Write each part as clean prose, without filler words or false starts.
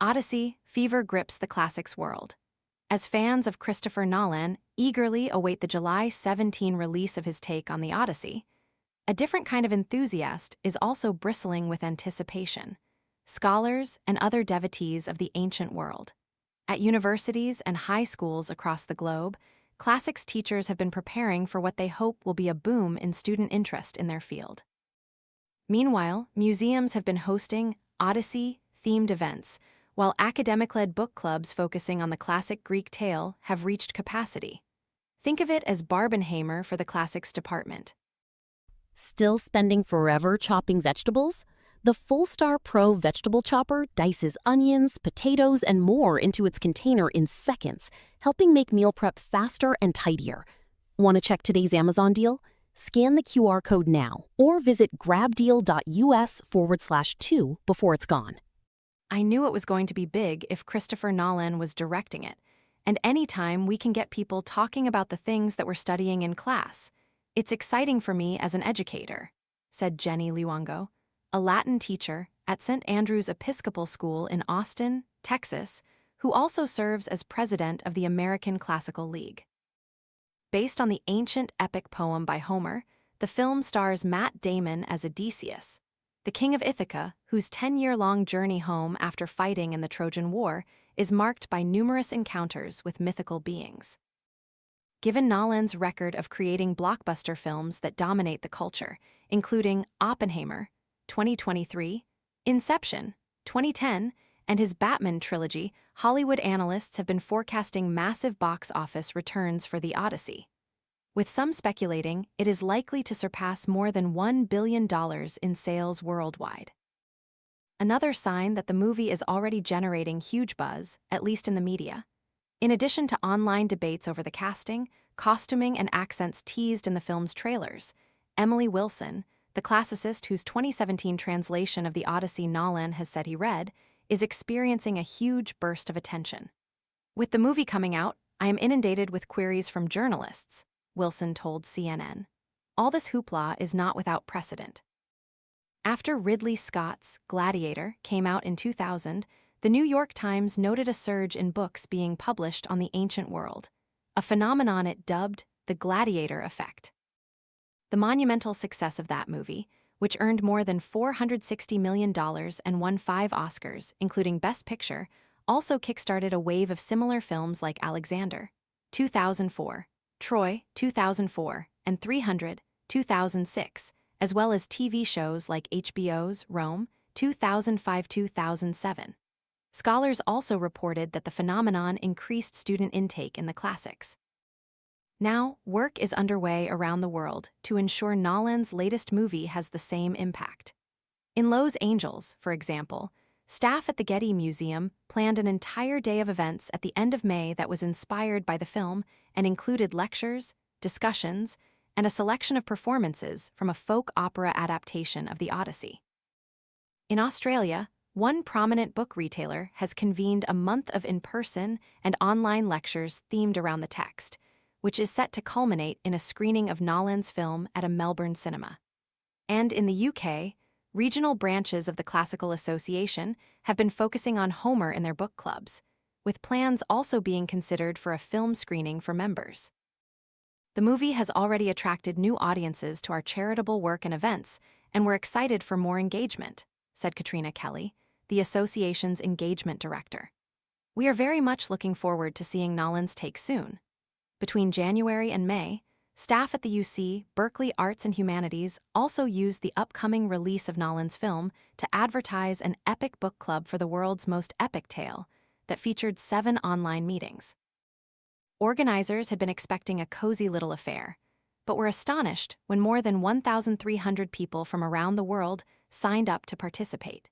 Odyssey, fever grips the classics world. As fans of Christopher Nolan eagerly await the July 17 release of his take on the Odyssey, a different kind of enthusiast is also bristling with anticipation: scholars and other devotees of the ancient world. At universities and high schools across the globe, classics teachers have been preparing for what they hope will be a boom in student interest in their field. Meanwhile, museums have been hosting Odyssey-themed events, while academic-led book clubs focusing on the classic Greek tale have reached capacity. Think of it as Barbenheimer for the classics department. Still spending forever chopping vegetables? The Fullstar Pro vegetable chopper dices onions, potatoes, and more into its container in seconds, helping make meal prep faster and tidier. Want to check today's Amazon deal? Scan the QR code now or visit grabdeal.us/2 before it's gone. I knew it was going to be big if Christopher Nolan was directing it, and anytime we can get people talking about the things that we're studying in class, it's exciting for me as an educator, said Jenny Luongo, a Latin teacher at St. Andrew's Episcopal School in Austin, Texas, who also serves as president of the American Classical League. Based on the ancient epic poem by Homer, the film stars Matt Damon as Odysseus, the king of Ithaca, whose 10-year-long journey home after fighting in the Trojan War is marked by numerous encounters with mythical beings. Given Nolan's record of creating blockbuster films that dominate the culture, including Oppenheimer, 2023, Inception, 2010, and his Batman trilogy, Hollywood analysts have been forecasting massive box office returns for The Odyssey, with some speculating it is likely to surpass more than $1 billion in sales worldwide. Another sign that the movie is already generating huge buzz, at least in the media. In addition to online debates over the casting, costuming, and accents teased in the film's trailers, Emily Wilson, the classicist whose 2017 translation of The Odyssey Nolan has said he read, is experiencing a huge burst of attention. With the movie coming out, I am inundated with queries from journalists, Wilson told CNN. All this hoopla is not without precedent. After Ridley Scott's Gladiator came out in 2000, the New York Times noted a surge in books being published on the ancient world, a phenomenon it dubbed the Gladiator effect. The monumental success of that movie, which earned more than $460 million and won 5 Oscars, including Best Picture, also kickstarted a wave of similar films like Alexander, 2004, Troy, 2004, and 300, 2006, as well as TV shows like HBO's Rome, 2005-2007. Scholars also reported that the phenomenon increased student intake in the classics. Now, work is underway around the world to ensure Nolan's latest movie has the same impact. In Los Angeles, for example, staff at the Getty Museum planned an entire day of events at the end of May that was inspired by the film and included lectures, discussions, and a selection of performances from a folk opera adaptation of the Odyssey. In Australia, one prominent book retailer has convened a month of in-person and online lectures themed around the text, which is set to culminate in a screening of Nolan's film at a Melbourne cinema. And in the UK, regional branches of the Classical Association have been focusing on Homer in their book clubs, with plans also being considered for a film screening for members. The movie has already attracted new audiences to our charitable work and events, and we're excited for more engagement, said Katrina Kelly, the association's engagement director. We are very much looking forward to seeing Nolan's take soon. Between January and May, staff at the UC Berkeley Arts and Humanities also used the upcoming release of Nolan's film to advertise an epic book club for the world's most epic tale that featured 7 online meetings. Organizers had been expecting a cozy little affair, but were astonished when more than 1,300 people from around the world signed up to participate.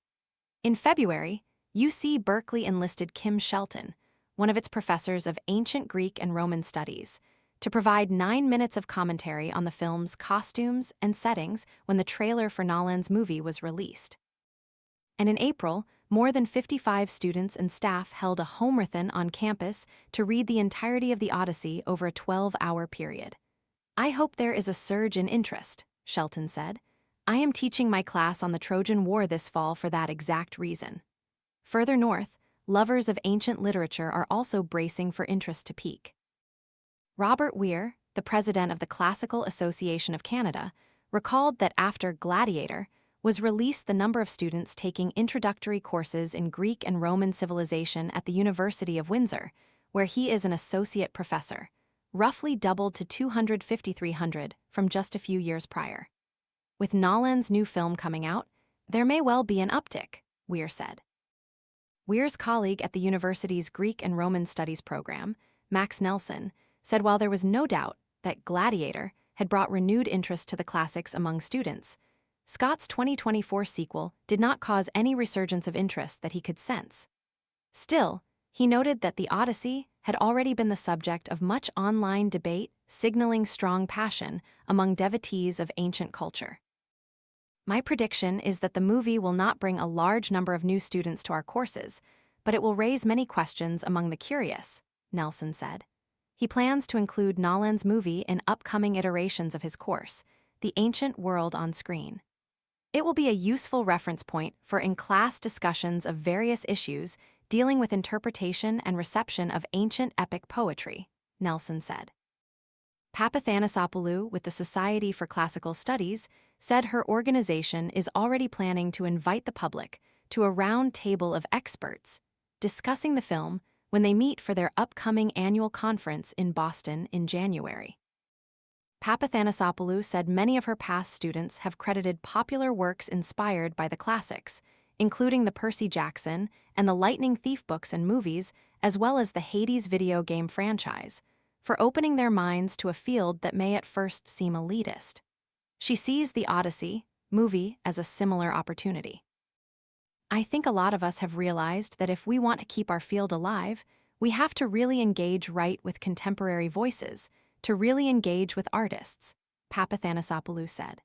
In February, UC Berkeley enlisted Kim Shelton, one of its professors of ancient Greek and Roman studies, to provide 9 minutes of commentary on the film's costumes and settings when the trailer for Nolan's movie was released. And in April, more than 55 students and staff held a Homer-thon on campus to read the entirety of the Odyssey over a 12-hour period. I hope there is a surge in interest, Shelton said. I am teaching my class on the Trojan War this fall for that exact reason. Further north, lovers of ancient literature are also bracing for interest to peak. Robert Weir, the president of the Classical Association of Canada, recalled that after Gladiator was released, the number of students taking introductory courses in Greek and Roman civilization at the University of Windsor, where he is an associate professor, roughly doubled to 250-300 from just a few years prior. With Nolan's new film coming out, there may well be an uptick, Weir said. Weir's colleague at the university's Greek and Roman Studies program, Max Nelson, said while there was no doubt that Gladiator had brought renewed interest to the classics among students, Scott's 2024 sequel did not cause any resurgence of interest that he could sense. Still, he noted that The Odyssey had already been the subject of much online debate, signaling strong passion among devotees of ancient culture. My prediction is that the movie will not bring a large number of new students to our courses, but it will raise many questions among the curious, Nelson said. He plans to include Nolan's movie in upcoming iterations of his course, The Ancient World on Screen. It will be a useful reference point for in-class discussions of various issues dealing with interpretation and reception of ancient epic poetry, Nelson said. Papathanassopoulou with the Society for Classical Studies said her organization is already planning to invite the public to a round table of experts discussing the film when they meet for their upcoming annual conference in Boston in January. Papathanassopoulou said many of her past students have credited popular works inspired by the classics, including the Percy Jackson and the Lightning Thief books and movies, as well as the Hades video game franchise, for opening their minds to a field that may at first seem elitist. She sees The Odyssey movie as a similar opportunity. I think a lot of us have realized that if we want to keep our field alive, we have to really engage right with contemporary voices, to really engage with artists, Papathanassopoulou said.